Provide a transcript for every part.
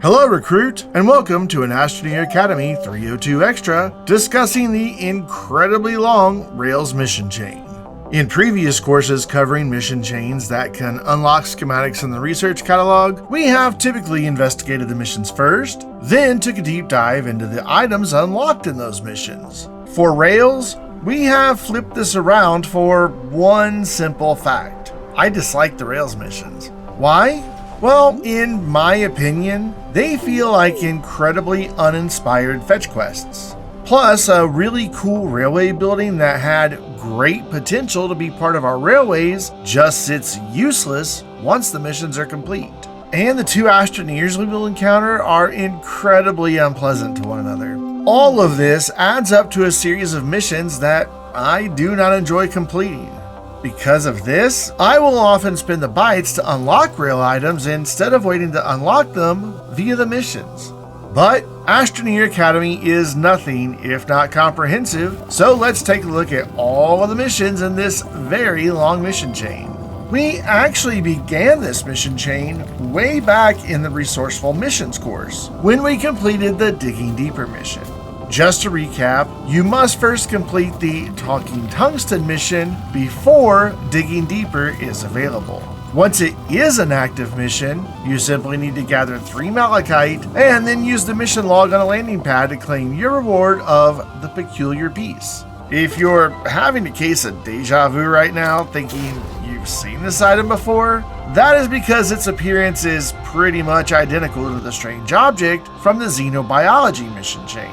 Hello Recruit, and welcome to an Astroneer Academy 302 Extra discussing the incredibly long Rails mission chain. In previous courses covering mission chains that can unlock schematics in the research catalog, we have typically investigated the missions first, then took a deep dive into the items unlocked in those missions. For Rails, we have flipped this around for one simple fact. I dislike the Rails missions. Why? Well, in my opinion, they feel like incredibly uninspired fetch quests. Plus, a really cool railway building that had great potential to be part of our railways just sits useless once the missions are complete. And the two Astroneers we will encounter are incredibly unpleasant to one another. All of this adds up to a series of missions that I do not enjoy completing. Because of this, I will often spend the bytes to unlock rail items instead of waiting to unlock them via the missions. But Astroneer Academy is nothing if not comprehensive, so let's take a look at all of the missions in this very long mission chain. We actually began this mission chain way back in the Resourceful Missions course, when we completed the Digging Deeper mission. Just to recap, you must first complete the Talking Tungsten mission before Digging Deeper is available. Once it is an active mission, you simply need to gather 3 malachite and then use the mission log on a landing pad to claim your reward of the Peculiar Piece. If you're having a case of deja vu right now, thinking you've seen this item before, that is because its appearance is pretty much identical to the Strange Object from the Xenobiology mission chain.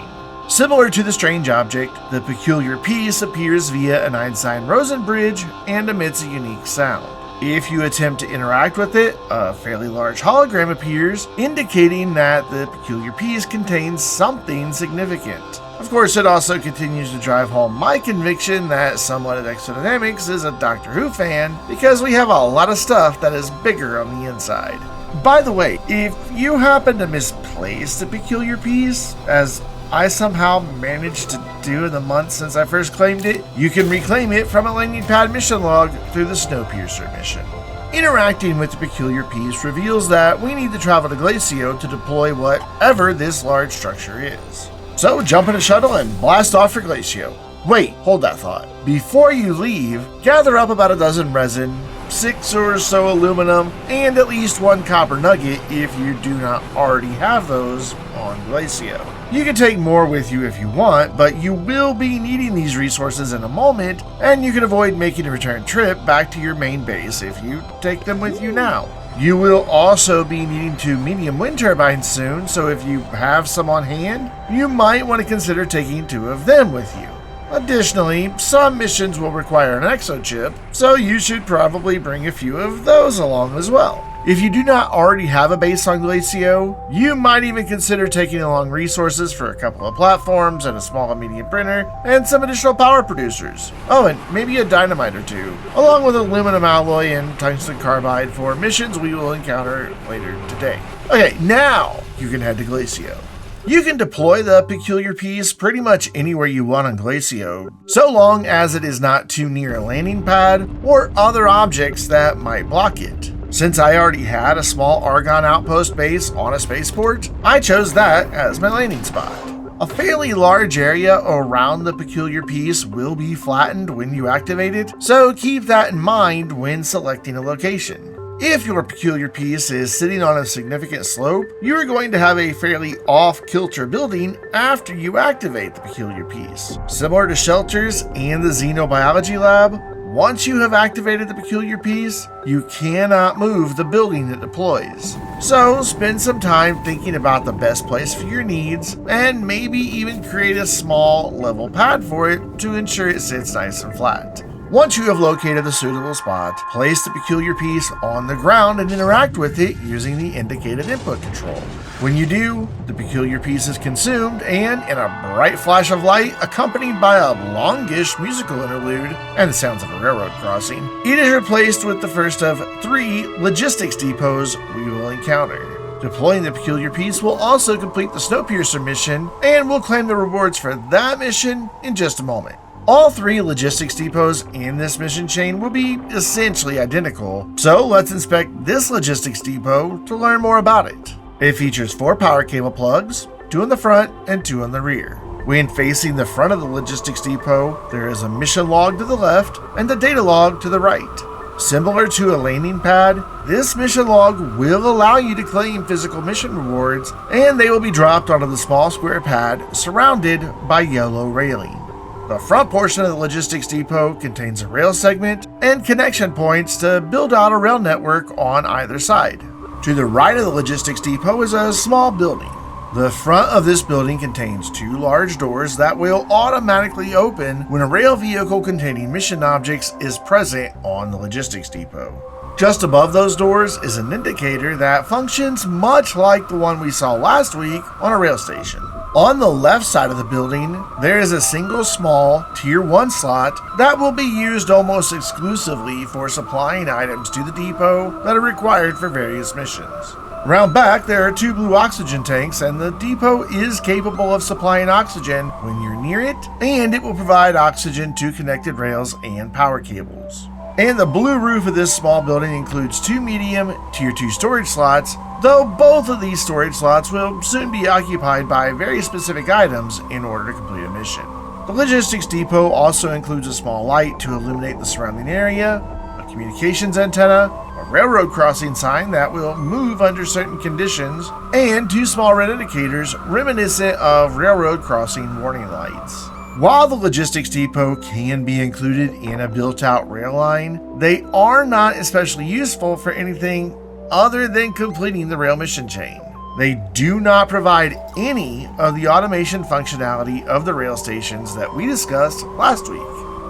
Similar to the Strange Object, the Peculiar Piece appears via an Einstein-Rosen bridge and emits a unique sound. If you attempt to interact with it, a fairly large hologram appears, indicating that the Peculiar Piece contains something significant. Of course, it also continues to drive home my conviction that someone at Exodynamics is a Doctor Who fan, because we have a lot of stuff that is bigger on the inside. By the way, if you happen to misplace the Peculiar Piece, as I somehow managed to do in the months since I first claimed it, you can reclaim it from a landing pad mission log through the Snowpiercer mission. Interacting with the Peculiar Piece reveals that we need to travel to Glacio to deploy whatever this large structure is. So jump in a shuttle and blast off for Glacio. Wait, hold that thought. Before you leave, gather up about a dozen resin, 6 or so aluminum, and at least 1 copper nugget if you do not already have those on Glacio. You can take more with you if you want, but you will be needing these resources in a moment, and you can avoid making a return trip back to your main base if you take them with you now. You will also be needing 2 medium wind turbines soon, so if you have some on hand, you might want to consider taking 2 of them with you. Additionally, some missions will require an exochip, so you should probably bring a few of those along as well. If you do not already have a base on Glacio, you might even consider taking along resources for a couple of platforms and a small and medium printer, and some additional power producers. Oh, and maybe a dynamite or 2, along with aluminum alloy and tungsten carbide for missions we will encounter later today. Okay, now you can head to Glacio. You can deploy the Peculiar Piece pretty much anywhere you want on Glacio, so long as it is not too near a landing pad or other objects that might block it. Since I already had a small Argon outpost base on a spaceport, I chose that as my landing spot. A fairly large area around the Peculiar Piece will be flattened when you activate it, so keep that in mind when selecting a location. If your Peculiar Piece is sitting on a significant slope, you are going to have a fairly off-kilter building after you activate the Peculiar Piece. Similar to shelters and the Xenobiology lab, once you have activated the Peculiar Piece, you cannot move the building it deploys. So spend some time thinking about the best place for your needs, and maybe even create a small level pad for it to ensure it sits nice and flat. Once you have located the suitable spot, place the Peculiar Piece on the ground and interact with it using the indicated input control. When you do, the Peculiar Piece is consumed and, in a bright flash of light accompanied by a longish musical interlude and the sounds of a railroad crossing, it is replaced with the first of 3 logistics depots we will encounter. Deploying the Peculiar Piece will also complete the Snowpiercer mission, and we'll claim the rewards for that mission in just a moment. All 3 logistics depots in this mission chain will be essentially identical, so let's inspect this logistics depot to learn more about it. It features 4 power cable plugs, 2 in the front and 2 in the rear. When facing the front of the logistics depot, there is a mission log to the left and a data log to the right. Similar to a landing pad, this mission log will allow you to claim physical mission rewards, and they will be dropped onto the small square pad surrounded by yellow railing. The front portion of the logistics depot contains a rail segment and connection points to build out a rail network on either side. To the right of the logistics depot is a small building. The front of this building contains 2 large doors that will automatically open when a rail vehicle containing mission objects is present on the logistics depot. Just above those doors is an indicator that functions much like the one we saw last week on a rail station. On the left side of the building, there is a single small Tier 1 slot that will be used almost exclusively for supplying items to the depot that are required for various missions. Around back, there are 2 blue oxygen tanks, and the depot is capable of supplying oxygen when you're near it, and it will provide oxygen to connected rails and power cables. And the blue roof of this small building includes 2 medium Tier 2 storage slots, though both of these storage slots will soon be occupied by very specific items in order to complete a mission. The logistics depot also includes a small light to illuminate the surrounding area, a communications antenna, a railroad crossing sign that will move under certain conditions, and 2 small red indicators reminiscent of railroad crossing warning lights. While the logistics depot can be included in a built-out rail line, they are not especially useful for anything other than completing the rail mission chain. They do not provide any of the automation functionality of the rail stations that we discussed last week.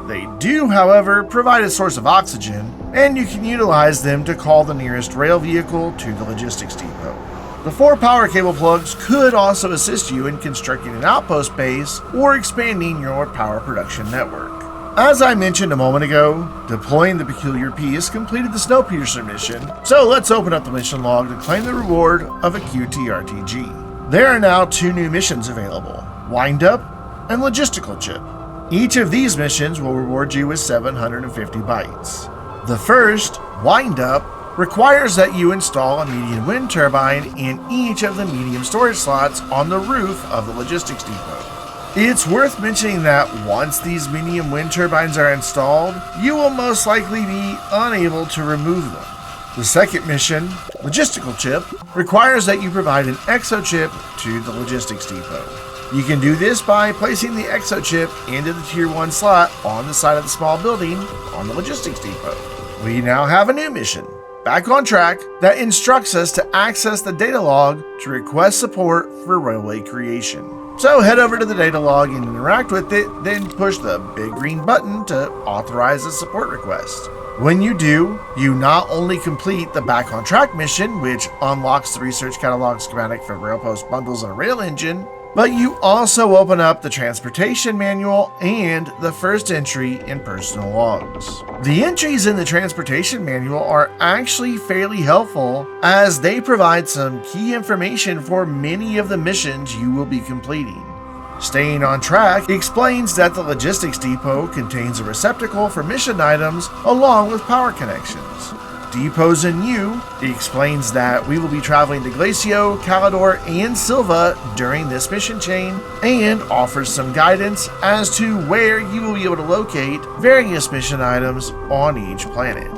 They do, however, provide a source of oxygen, and you can utilize them to call the nearest rail vehicle to the logistics depot. The 4 power cable plugs could also assist you in constructing an outpost base or expanding your power production network. As I mentioned a moment ago, deploying the peculiar piece completed the Snowpiercer mission, so let's open up the mission log to claim the reward of a QTRTG. There are now 2 new missions available, Windup and Logistical Chip. Each of these missions will reward you with 750 bytes. The first, Windup, requires that you install a medium wind turbine in each of the medium storage slots on the roof of the logistics depot. It's worth mentioning that once these medium wind turbines are installed, you will most likely be unable to remove them. The second mission, Logistical Chip, requires that you provide an exochip to the logistics depot. You can do this by placing the exochip into the Tier 1 slot on the side of the small building on the logistics depot. We now have a new mission, Back on Track, that instructs us to access the data log to request support for railway creation. So head over to the data log and interact with it, then push the big green button to authorize a support request. When you do, you not only complete the Back on Track mission, which unlocks the research catalog schematic for rail post bundles and a rail engine, but you also open up the transportation manual and the first entry in personal logs. The entries in the transportation manual are actually fairly helpful, as they provide some key information for many of the missions you will be completing. Staying on Track explains that the logistics depot contains a receptacle for mission items along with power connections. Depots in You explains that we will be traveling to Glacio, Calidor, and Sylva during this mission chain, and offers some guidance as to where you will be able to locate various mission items on each planet.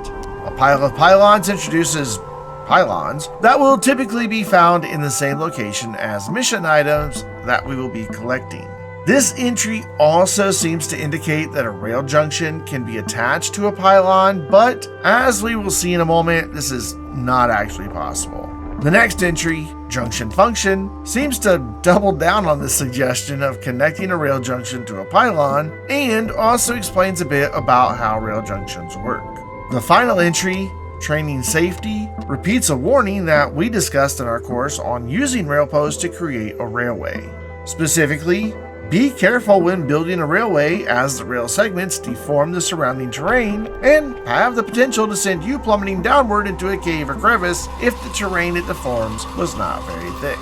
A Pile of Pylons introduces pylons that will typically be found in the same location as mission items that we will be collecting. This entry also seems to indicate that a rail junction can be attached to a pylon, but as we will see in a moment, this is not actually possible. The next entry, Junction Function, seems to double down on the suggestion of connecting a rail junction to a pylon, and also explains a bit about how rail junctions work. The final entry, Training Safety, repeats a warning that we discussed in our course on using rail posts to create a railway. Specifically, be careful when building a railway, as the rail segments deform the surrounding terrain and have the potential to send you plummeting downward into a cave or crevice if the terrain it deforms was not very thick.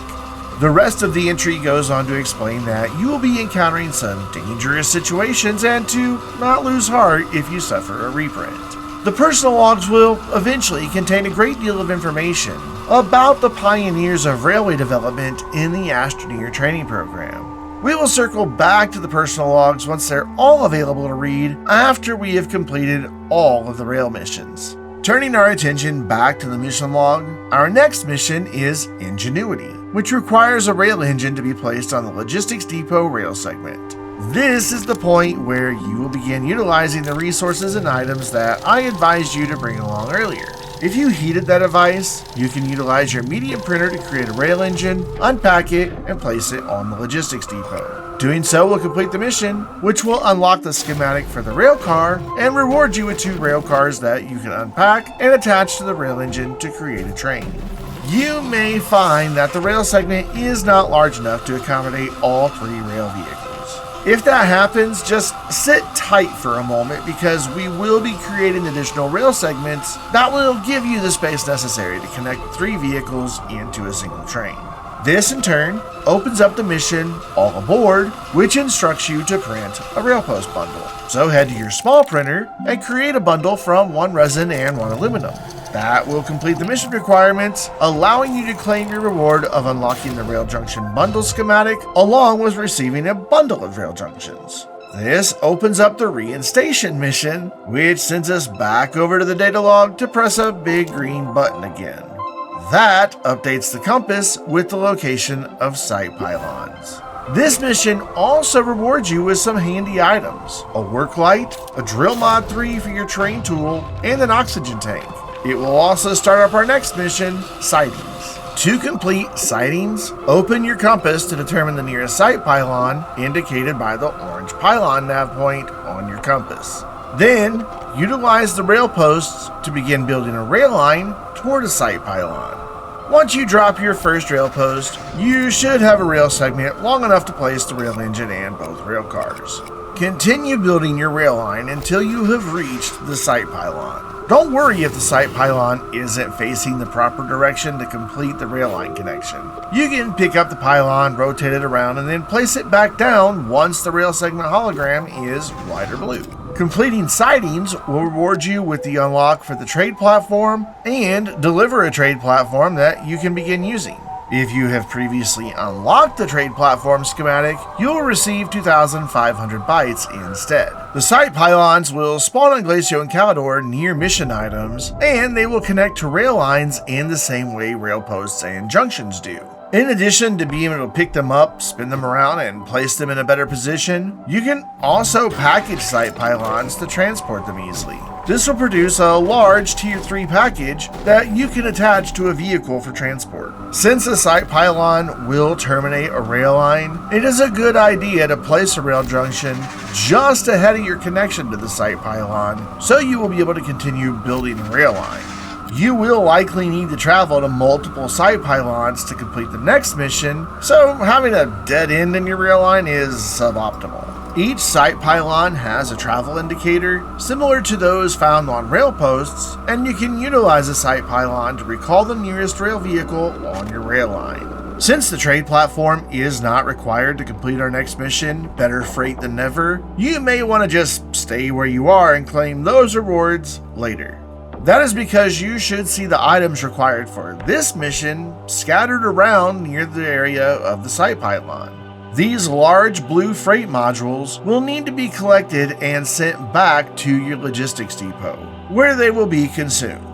The rest of the entry goes on to explain that you will be encountering some dangerous situations and to not lose heart if you suffer a reprint. The personal logs will eventually contain a great deal of information about the pioneers of railway development in the Astroneer training program. We will circle back to the personal logs once they're all available to read after we have completed all of the rail missions. Turning our attention back to the mission log, our next mission is Engine-uity, which requires a rail engine to be placed on the Logistics Depot rail segment. This is the point where you will begin utilizing the resources and items that I advised you to bring along earlier. If you heeded that advice, you can utilize your medium printer to create a rail engine, unpack it, and place it on the Logistics Depot. Doing so will complete the mission, which will unlock the schematic for the rail car and reward you with 2 rail cars that you can unpack and attach to the rail engine to create a train. You may find that the rail segment is not large enough to accommodate all 3 rail vehicles. If that happens, just sit tight for a moment because we will be creating additional rail segments that will give you the space necessary to connect 3 vehicles into a single train. This in turn opens up the mission All Aboard, which instructs you to print a rail post bundle. So head to your small printer and create a bundle from 1 resin and 1 aluminum. That will complete the mission requirements, allowing you to claim your reward of unlocking the rail junction bundle schematic along with receiving a bundle of rail junctions. This opens up the reinstation mission, which sends us back over to the data log to press a big green button again. That updates the compass with the location of site pylons. This mission also rewards you with some handy items: a work light, a drill mod 3 for your train tool, and an oxygen tank. It will also start up our next mission, Sightings. To complete Sightings, open your compass to determine the nearest site pylon, indicated by the orange pylon nav point on your compass. Then, utilize the rail posts to begin building a rail line toward a site pylon. Once you drop your first rail post, you should have a rail segment long enough to place the rail engine and both rail cars. Continue building your rail line until you have reached the site pylon. Don't worry if the site pylon isn't facing the proper direction to complete the rail line connection. You can pick up the pylon, rotate it around, and then place it back down once the rail segment hologram is white or blue. Completing Sightings will reward you with the unlock for the trade platform and deliver a trade platform that you can begin using. If you have previously unlocked the trade platform schematic, you will receive 2,500 bytes instead. The site pylons will spawn on Glacio and Calidor near mission items, and they will connect to rail lines in the same way rail posts and junctions do. In addition to being able to pick them up, spin them around, and place them in a better position, you can also package site pylons to transport them easily. This will produce a large Tier 3 package that you can attach to a vehicle for transport. Since a site pylon will terminate a rail line, it is a good idea to place a rail junction just ahead of your connection to the site pylon, so you will be able to continue building the rail line. You will likely need to travel to multiple site pylons to complete the next mission, so having a dead end in your rail line is suboptimal. Each site pylon has a travel indicator similar to those found on rail posts, and you can utilize a site pylon to recall the nearest rail vehicle on your rail line. Since the trade platform is not required to complete our next mission, Better Freight Than Never, you may want to just stay where you are and claim those rewards later. That is because you should see the items required for this mission scattered around near the area of the site pylon. These large blue freight modules will need to be collected and sent back to your logistics depot, where they will be consumed.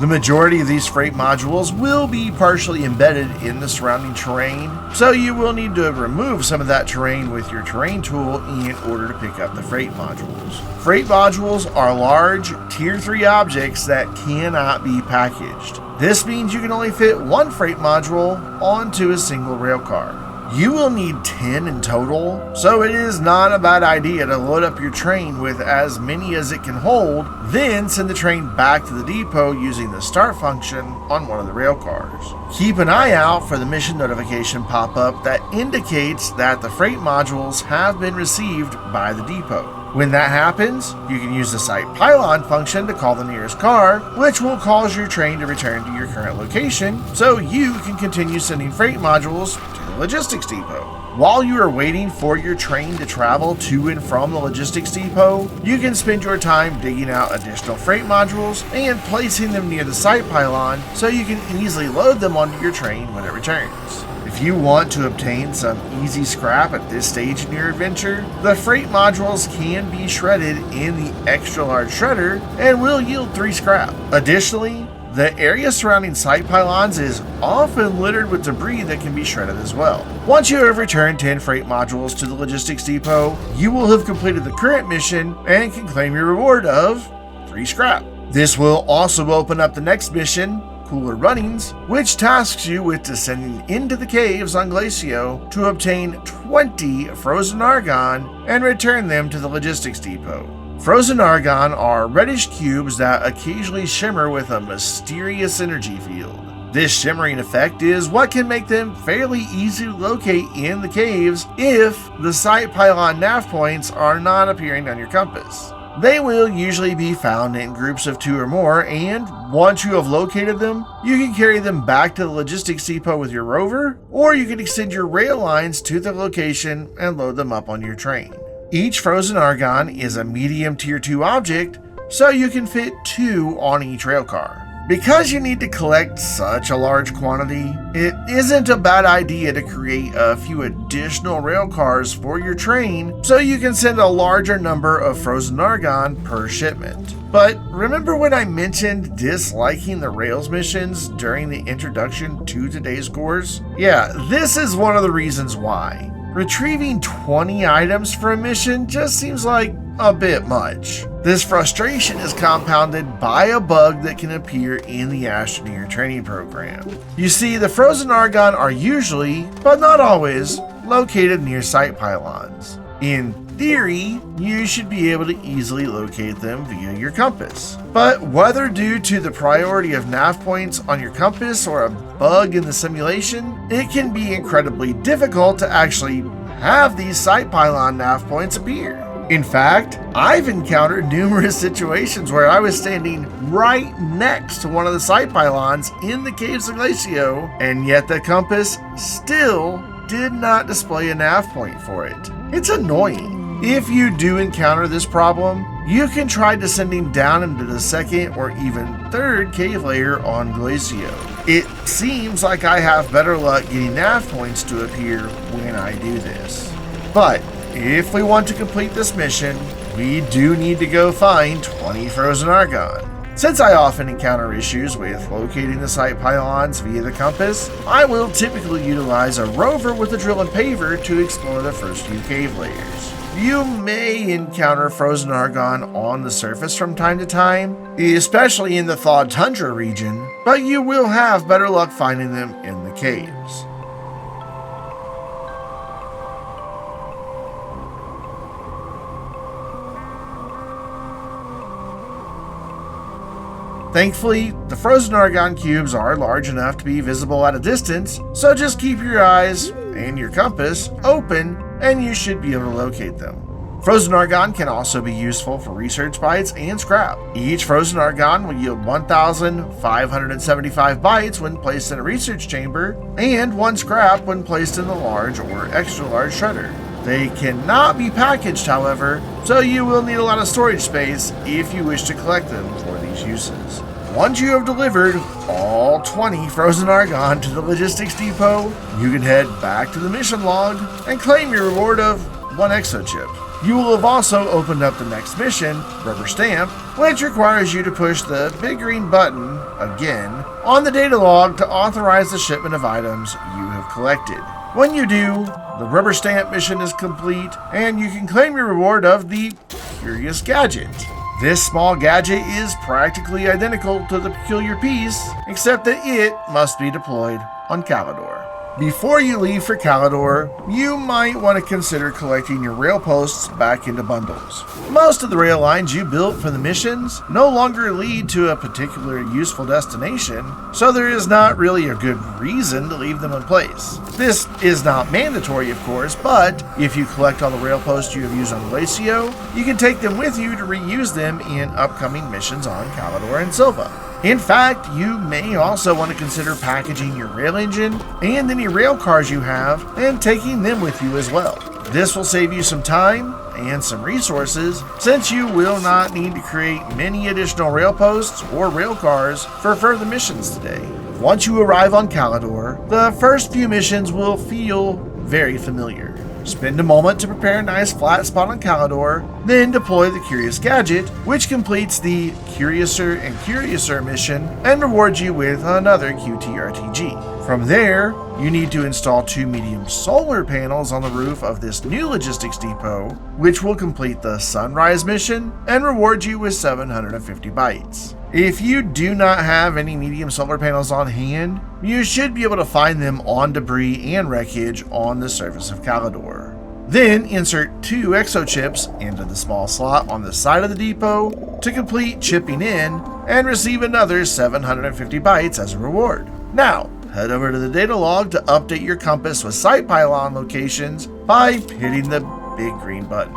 The majority of these freight modules will be partially embedded in the surrounding terrain, so you will need to remove some of that terrain with your terrain tool in order to pick up the freight modules. Freight modules are large, Tier 3 objects that cannot be packaged. This means you can only fit one freight module onto a single rail car. You will need 10 in total, so it is not a bad idea to load up your train with as many as it can hold, then send the train back to the depot using the start function on one of the rail cars. Keep an eye out for the mission notification pop-up that indicates that the freight modules have been received by the depot. When that happens, you can use the site pylon function to call the nearest car, which will cause your train to return to your current location, so you can continue sending freight modules to the logistics depot. While you are waiting for your train to travel to and from the logistics depot, you can spend your time digging out additional freight modules and placing them near the site pylon so you can easily load them onto your train when it returns. If you want to obtain some easy scrap at this stage in your adventure, the freight modules can be shredded in the extra large shredder and will yield 3 scrap. Additionally, the area surrounding site pylons is often littered with debris that can be shredded as well. Once you have returned 10 freight modules to the logistics depot, you will have completed the current mission and can claim your reward of 3 scrap. This will also open up the next mission, Cooler Runnings, which tasks you with descending into the caves on Glacio to obtain 20 frozen Argon and return them to the logistics depot. Frozen Argon are reddish cubes that occasionally shimmer with a mysterious energy field. This shimmering effect is what can make them fairly easy to locate in the caves if the site pylon nav points are not appearing on your compass. They will usually be found in groups of 2 or more, and once you have located them, you can carry them back to the logistics depot with your rover, or you can extend your rail lines to the location and load them up on your train. Each frozen Argon is a medium tier 2 object, so you can fit 2 on each rail car. Because you need to collect such a large quantity, it isn't a bad idea to create a few additional rail cars for your train so you can send a larger number of frozen Argon per shipment. But remember when I mentioned disliking the Rails missions during the introduction to today's course? Yeah, this is one of the reasons why. Retrieving 20 items for a mission just seems like a bit much. This frustration is compounded by a bug that can appear in the Astroneer training program. You see, the frozen Argon are usually, but not always, located near site pylons. In theory, you should be able to easily locate them via your compass. But whether due to the priority of nav points on your compass or a bug in the simulation, it can be incredibly difficult to actually have these site pylon nav points appear. In fact, I've encountered numerous situations where I was standing right next to one of the site pylons in the caves of Glacio, and yet the compass still did not display a nav point for it. It's annoying. If you do encounter this problem, you can try descending down into the 2nd or even 3rd cave layer on Glacio. It seems like I have better luck getting nav points to appear when I do this. But if we want to complete this mission, we do need to go find 20 frozen Argon. Since I often encounter issues with locating the site pylons via the compass, I will typically utilize a rover with a drill and paver to explore the first few cave layers. You may encounter frozen Argon on the surface from time to time, especially in the thawed tundra region, but you will have better luck finding them in the caves. Thankfully, the frozen Argon cubes are large enough to be visible at a distance, so just keep your eyes and your compass open and you should be able to locate them. Frozen Argon can also be useful for research bytes and scrap. Each frozen Argon will yield 1,575 bytes when placed in a research chamber, and 1 scrap when placed in the large or extra large shredder. They cannot be packaged, however, so you will need a lot of storage space if you wish to collect them for these uses. Once you have delivered all 20 frozen Argon to the logistics depot, you can head back to the mission log and claim your reward of 1 exochip. You will have also opened up the next mission, Rubberstamp, which requires you to push the big green button, again, on the data log to authorize the shipment of items you have collected. When you do, the Rubberstamp mission is complete, and you can claim your reward of the Curious Gadget. This small gadget is practically identical to the peculiar piece, except that it must be deployed on Calidor. Before you leave for Calidor, you might want to consider collecting your rail posts back into bundles. Most of the rail lines you built for the missions no longer lead to a particular useful destination, so there is not really a good reason to leave them in place. This is not mandatory, of course, but if you collect all the rail posts you have used on Glacio, you can take them with you to reuse them in upcoming missions on Calidor and Sylva. In fact, you may also want to consider packaging your rail engine and any rail cars you have and taking them with you as well. This will save you some time and some resources, since you will not need to create many additional rail posts or rail cars for further missions today. Once you arrive on Calidor, the first few missions will feel very familiar. Spend a moment to prepare a nice flat spot on Calidor, then deploy the Curious Gadget, which completes the Curiouser and Curiouser mission and rewards you with another QTRTG. From there, you need to install 2 medium solar panels on the roof of this new logistics depot, which will complete the Sunrise mission and reward you with 750 bytes. If you do not have any medium solar panels on hand, you should be able to find them on debris and wreckage on the surface of Calidor. Then insert 2 exochips into the small slot on the side of the depot to complete chipping in and receive another 750 bytes as a reward. Now, head over to the data log to update your compass with site pylon locations by hitting the big green button.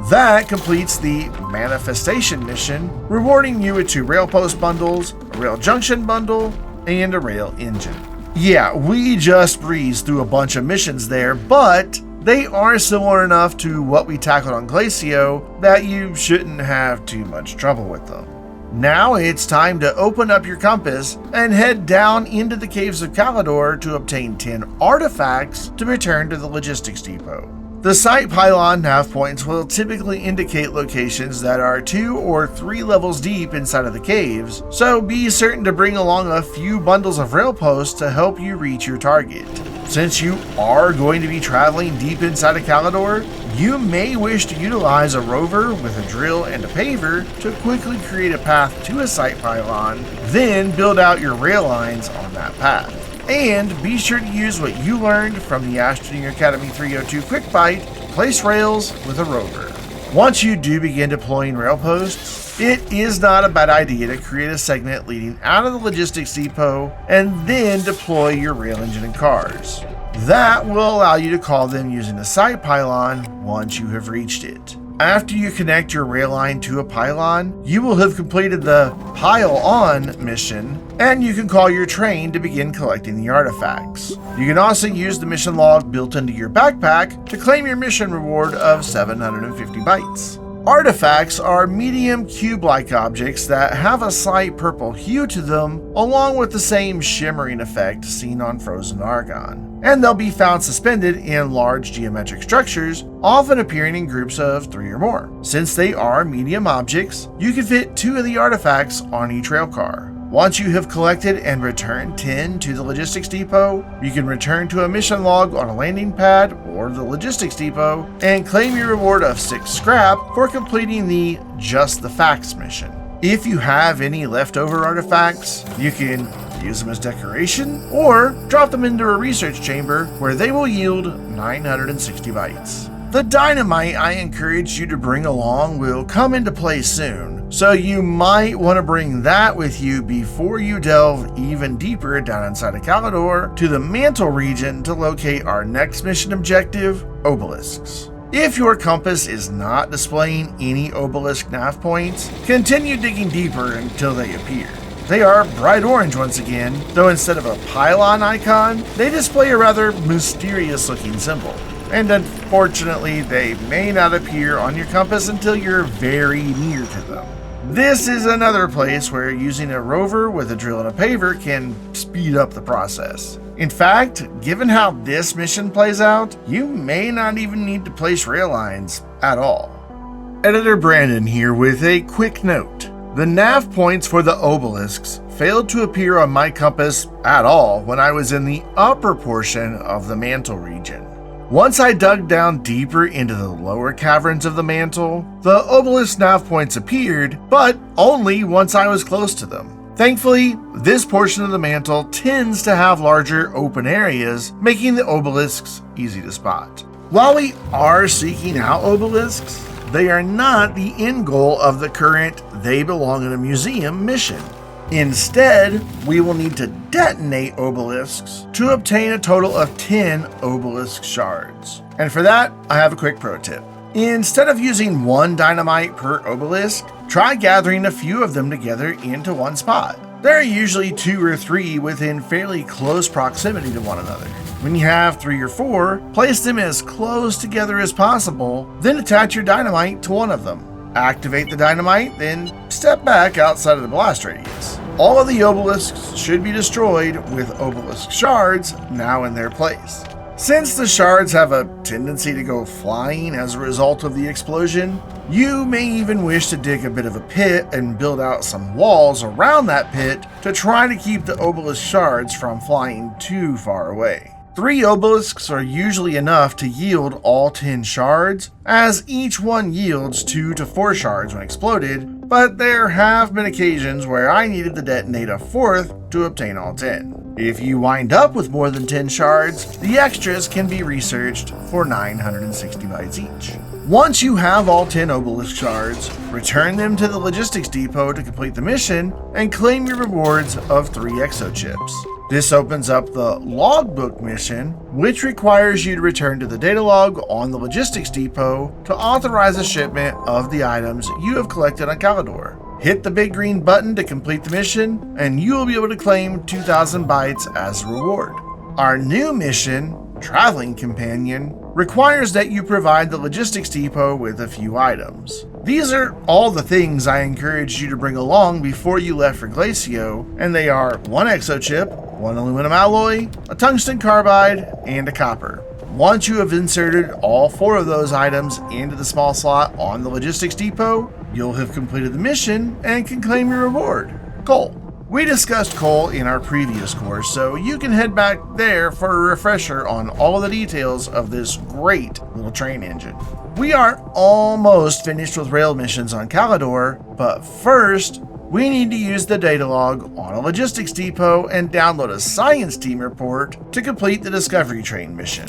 That completes the Manifestation mission, rewarding you with 2 rail post bundles, a rail junction bundle, and a rail engine. Yeah, we just breezed through a bunch of missions there, but they are similar enough to what we tackled on Glacio that you shouldn't have too much trouble with them. Now it's time to open up your compass and head down into the caves of Calidor to obtain 10 artifacts to return to the logistics depot. The site pylon nav points will typically indicate locations that are 2 or 3 levels deep inside of the caves, so be certain to bring along a few bundles of rail posts to help you reach your target. Since you are going to be traveling deep inside of Calidor, you may wish to utilize a rover with a drill and a paver to quickly create a path to a site pylon, then build out your rail lines on that path. And be sure to use what you learned from the Astroneer Academy 302 Quick Bite to place rails with a rover. Once you do begin deploying rail posts, it is not a bad idea to create a segment leading out of the logistics depot and then deploy your rail engine and cars. That will allow you to call them using a site pylon once you have reached it. After you connect your rail line to a pylon, you will have completed the Pile On mission, and you can call your train to begin collecting the artifacts. You can also use the mission log built into your backpack to claim your mission reward of 750 bytes. Artifacts are medium cube-like objects that have a slight purple hue to them, along with the same shimmering effect seen on frozen Argon. And they'll be found suspended in large geometric structures, often appearing in groups of 3 or more. Since they are medium objects, you can fit 2 of the artifacts on each rail car. Once you have collected and returned 10 to the logistics depot, you can return to a mission log on a landing pad or the logistics depot and claim your reward of 6 scrap for completing the Just the Facts mission. If you have any leftover artifacts, you can use them as decoration or drop them into a research chamber where they will yield 960 bytes. The dynamite I encourage you to bring along will come into play soon, so you might want to bring that with you before you delve even deeper down inside of Calidor to the Mantle region to locate our next mission objective, Obelisks. If your compass is not displaying any Obelisk nav points, continue digging deeper until they appear. They are bright orange once again, though instead of a pylon icon, they display a rather mysterious looking symbol. And unfortunately, they may not appear on your compass until you're very near to them. This is another place where using a rover with a drill and a paver can speed up the process. In fact, given how this mission plays out, you may not even need to place rail lines at all. Editor Brandon here with a quick note. The nav points for the obelisks failed to appear on my compass at all when I was in the upper portion of the Mantle region. Once I dug down deeper into the lower caverns of the Mantle, the obelisk nav points appeared, but only once I was close to them. Thankfully, this portion of the Mantle tends to have larger open areas, making the obelisks easy to spot. While we are seeking out obelisks, they are not the end goal of the current They Belong in a Museum mission. Instead, we will need to detonate obelisks to obtain a total of 10 Obelisk Shards. And for that, I have a quick pro tip. Instead of using 1 dynamite per obelisk, try gathering a few of them together into one spot. There are usually 2 or 3 within fairly close proximity to one another. When you have 3 or 4, place them as close together as possible, then attach your dynamite to one of them. Activate the dynamite, then step back outside of the blast radius. All of the obelisks should be destroyed with Obelisk Shards now in their place. Since the shards have a tendency to go flying as a result of the explosion, you may even wish to dig a bit of a pit and build out some walls around that pit to try to keep the Obelisk Shards from flying too far away. 3 obelisks are usually enough to yield all 10 shards, as each one yields 2 to 4 shards when exploded, but there have been occasions where I needed to detonate a 4th to obtain all 10. If you wind up with more than 10 shards, the extras can be researched for 960 bytes each. Once you have all 10 Obelisk Shards, return them to the Logistics Depot to complete the mission and claim your rewards of 3 exochips. This opens up the Logbook mission, which requires you to return to the data log on the Logistics Depot to authorize a shipment of the items you have collected on Calidor. Hit the big green button to complete the mission, and you will be able to claim 2,000 bytes as a reward. Our new mission, Traveling Companion, requires that you provide the Logistics Depot with a few items. These are all the things I encouraged you to bring along before you left for Glacio, and they are 1 exochip, 1 aluminum alloy, a tungsten carbide, and a copper. Once you have inserted all 4 of those items into the small slot on the Logistics Depot, you'll have completed the mission and can claim your reward, coal. We discussed coal in our previous course, so you can head back there for a refresher on all of the details of this great little train engine. We are almost finished with rail missions on Calidor, but first, we need to use the data log on a Logistics Depot and download a science team report to complete the Discovery Train mission.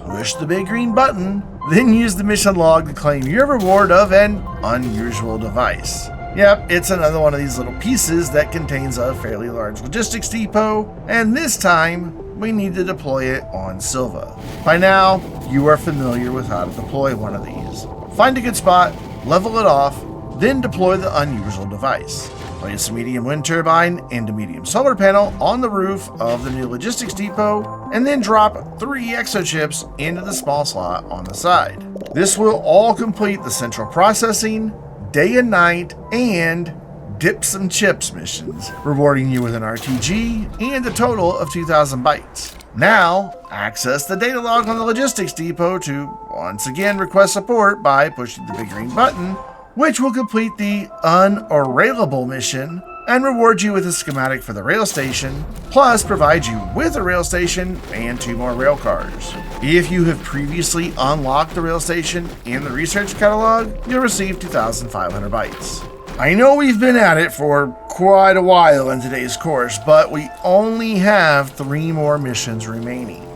Push the big green button, then use the mission log to claim your reward of an unusual device. Yep, it's another one of these little pieces that contains a fairly large Logistics Depot, and this time, we need to deploy it on Sylva. By now, you are familiar with how to deploy one of these. Find a good spot, level it off, then deploy the unusual device. Place a medium wind turbine and a medium solar panel on the roof of the new Logistics Depot, and then drop 3 exochips into the small slot on the side. This will all complete the central processing, day and night, and dip some chips missions, rewarding you with an RTG and a total of 2,000 bytes. Now, access the data log on the Logistics Depot to once again request support by pushing the big green button, which will complete the Unrailable mission and reward you with a schematic for the rail station, plus provide you with a rail station and 2 more rail cars. If you have previously unlocked the rail station in the research catalog, you'll receive 2,500 bytes. I know we've been at it for quite a while in today's course, but we only have 3 more missions remaining.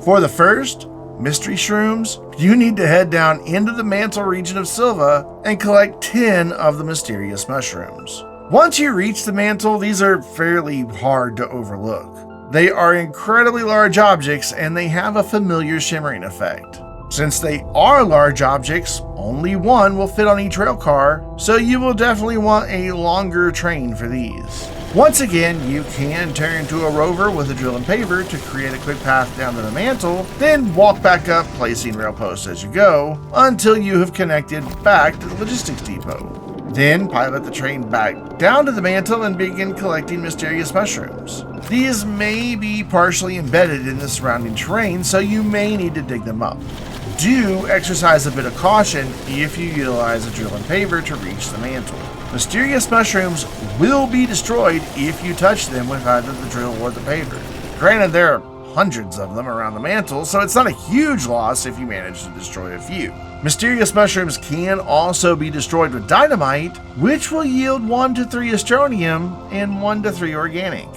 For the first, Mystery Shrooms, you need to head down into the mantle region of Sylva and collect 10 of the mysterious mushrooms. Once you reach the mantle, these are fairly hard to overlook. They are incredibly large objects and they have a familiar shimmering effect. Since they are large objects, only 1 will fit on each rail car, so you will definitely want a longer train for these. Once again, you can turn to a rover with a drill and paver to create a quick path down to the mantle, then walk back up, placing rail posts as you go, until you have connected back to the Logistics Depot. Then pilot the train back down to the mantle and begin collecting mysterious mushrooms. These may be partially embedded in the surrounding terrain, so you may need to dig them up. Do exercise a bit of caution if you utilize a drill and paver to reach the mantle. Mysterious mushrooms will be destroyed if you touch them with either the drill or the paver. Granted, there are hundreds of them around the mantle, so it's not a huge loss if you manage to destroy a few. Mysterious mushrooms can also be destroyed with dynamite, which will yield 1 to 3 astronium and 1 to 3 organic.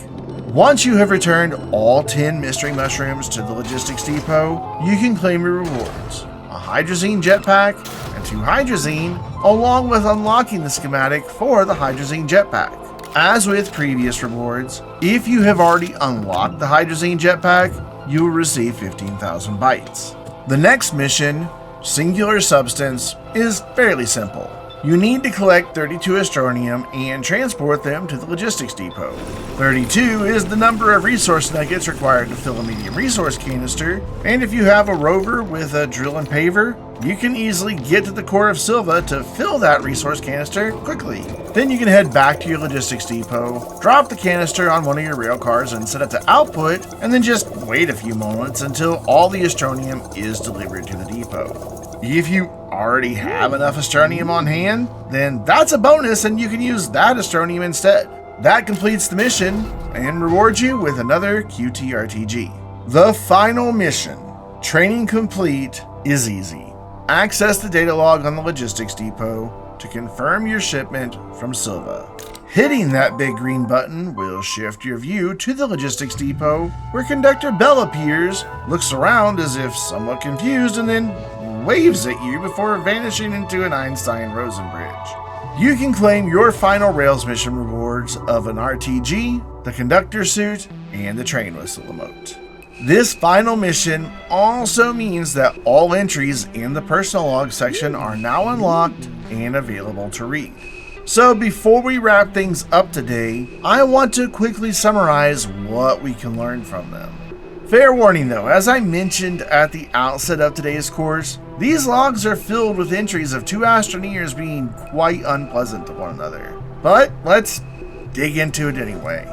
Once you have returned all 10 mystery mushrooms to the Logistics Depot, you can claim your rewards: a hydrazine jetpack and 2 hydrazine, along with unlocking the schematic for the hydrazine jetpack. As with previous rewards, if you have already unlocked the hydrazine jetpack, you will receive 15,000 bytes. The next mission, Singular Substance, is fairly simple. You need to collect 32 Astronium and transport them to the logistics depot. 32 is the number of resource nuggets required to fill a medium resource canister, and if you have a rover with a drill and paver, you can easily get to the core of Sylva to fill that resource canister quickly. Then you can head back to your logistics depot, drop the canister on one of your rail cars and set it to output, and then just wait a few moments until all the Astronium is delivered to the depot. If you already have enough Astronium on hand, then that's a bonus and you can use that Astronium instead. That completes the mission and rewards you with another QTRTG. The final mission, training complete, is easy. Access the data log on the logistics depot to confirm your shipment from Sylva. Hitting that big green button will shift your view to the logistics depot, where Conductor Bell appears, looks around as if somewhat confused, and then waves at you before vanishing into an Einstein-Rosen bridge. You can claim your final Rails mission rewards of an RTG, the conductor suit, and the train whistle emote. This final mission also means that all entries in the personal log section are now unlocked and available to read. So before we wrap things up today, I want to quickly summarize what we can learn from them. Fair warning though, as I mentioned at the outset of today's course, these logs are filled with entries of two Astroneers being quite unpleasant to one another. But let's dig into it anyway.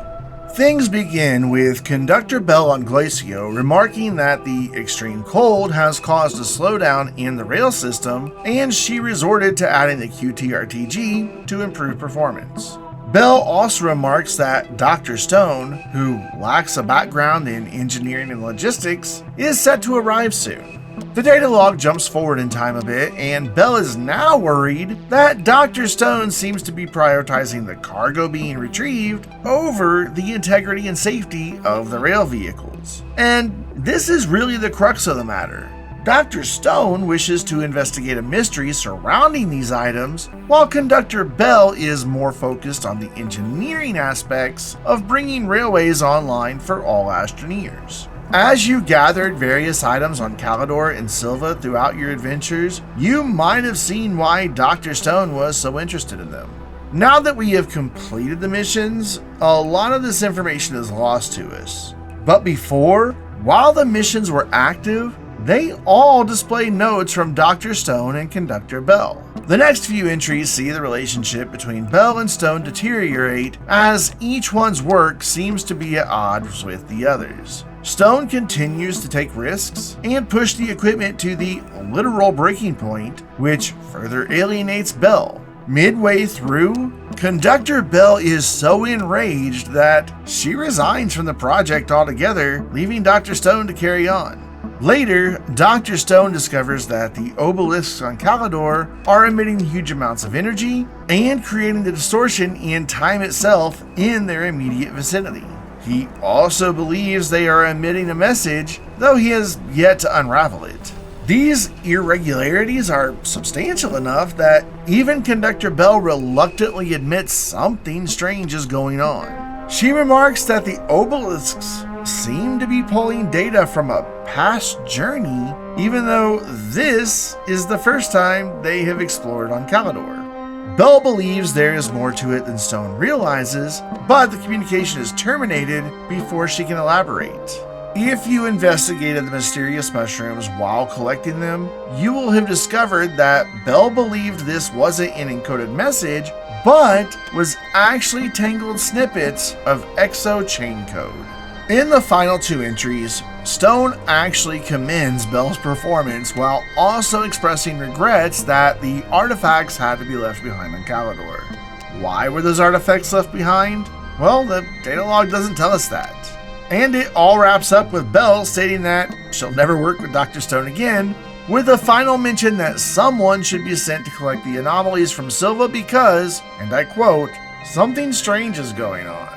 Things begin with Conductor Bell on Glacio remarking that the extreme cold has caused a slowdown in the rail system, and she resorted to adding the QTRTG to improve performance. Bell also remarks that Dr. Stone, who lacks a background in engineering and logistics, is set to arrive soon. The data log jumps forward in time a bit, and Bell is now worried that Dr. Stone seems to be prioritizing the cargo being retrieved over the integrity and safety of the rail vehicles. And this is really the crux of the matter. Dr. Stone wishes to investigate a mystery surrounding these items, while Conductor Bell is more focused on the engineering aspects of bringing railways online for all Astroneers. As you gathered various items on Calidor and Sylva throughout your adventures, you might have seen why Dr. Stone was so interested in them. Now that we have completed the missions, a lot of this information is lost to us. But before, while the missions were active, they all display notes from Dr. Stone and Conductor Bell. The next few entries see the relationship between Bell and Stone deteriorate as each one's work seems to be at odds with the others. Stone continues to take risks and push the equipment to the literal breaking point, which further alienates Bell. Midway through, Conductor Bell is so enraged that she resigns from the project altogether, leaving Dr. Stone to carry on. Later, Dr. Stone discovers that the Obelisks on Calidor are emitting huge amounts of energy and creating the distortion in time itself in their immediate vicinity. He also believes they are emitting a message, though he has yet to unravel it. These irregularities are substantial enough that even Conductor Bell reluctantly admits something strange is going on. She remarks that the Obelisks seem to be pulling data from a past journey, even though this is the first time they have explored on Calidor. Bell believes there is more to it than Stone realizes, but the communication is terminated before she can elaborate. If you investigated the mysterious mushrooms while collecting them, you will have discovered that Bell believed this wasn't an encoded message, but was actually tangled snippets of exo chain code. In the final two entries, Stone actually commends Bell's performance while also expressing regrets that the artifacts had to be left behind on Calidor. Why were those artifacts left behind? Well, the data log doesn't tell us that. And it all wraps up with Bell stating that she'll never work with Dr. Stone again, with a final mention that someone should be sent to collect the anomalies from Sylva because, and I quote, "something strange is going on."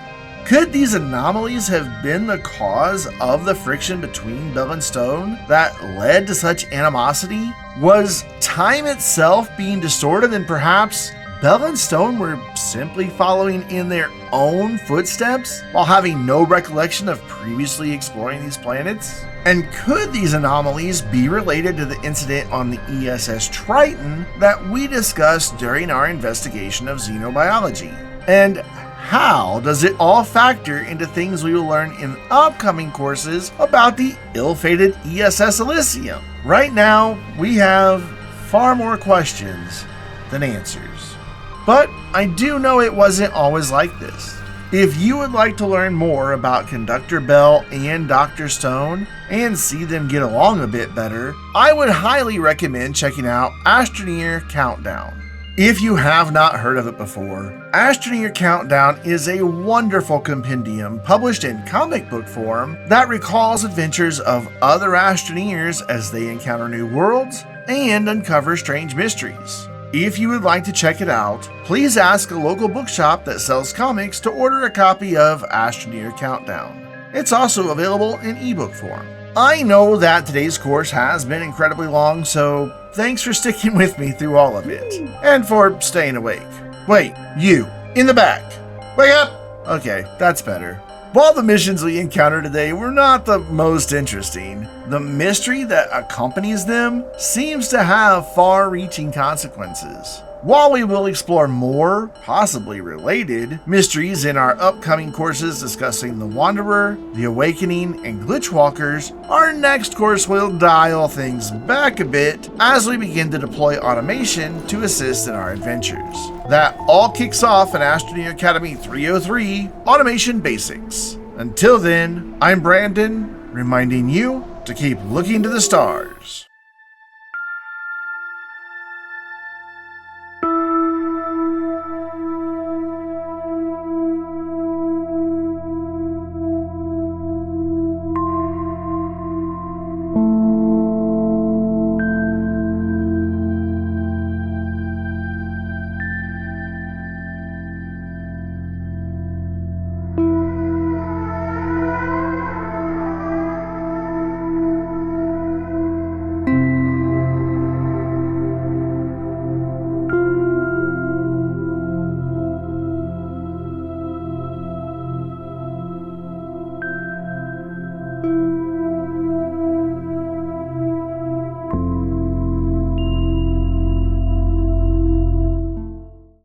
Could these anomalies have been the cause of the friction between Bell and Stone that led to such animosity? Was time itself being distorted and perhaps Bell and Stone were simply following in their own footsteps while having no recollection of previously exploring these planets? And could these anomalies be related to the incident on the ESS Triton that we discussed during our investigation of xenobiology? And how does it all factor into things we will learn in upcoming courses about the ill-fated ESS Elysium? Right now, we have far more questions than answers. But I do know it wasn't always like this. If you would like to learn more about Conductor Bell and Dr. Stone and see them get along a bit better, I would highly recommend checking out Astroneer Countdown. If you have not heard of it before, Astroneer Countdown is a wonderful compendium published in comic book form that recalls adventures of other Astroneers as they encounter new worlds and uncover strange mysteries. If you would like to check it out, please ask a local bookshop that sells comics to order a copy of Astroneer Countdown. It's also available in ebook form. I know that today's course has been incredibly long, so thanks for sticking with me through all of it, and for staying awake. Wait, you, in the back, wake up! Okay, that's better. While the missions we encountered today were not the most interesting, the mystery that accompanies them seems to have far-reaching consequences. While we will explore more, possibly related, mysteries in our upcoming courses discussing the Wanderer, the Awakening, and Glitchwalkers, our next course will dial things back a bit as we begin to deploy automation to assist in our adventures. That all kicks off in Astroneer Academy 303, Automation Basics. Until then, I'm Brandon, reminding you to keep looking to the stars.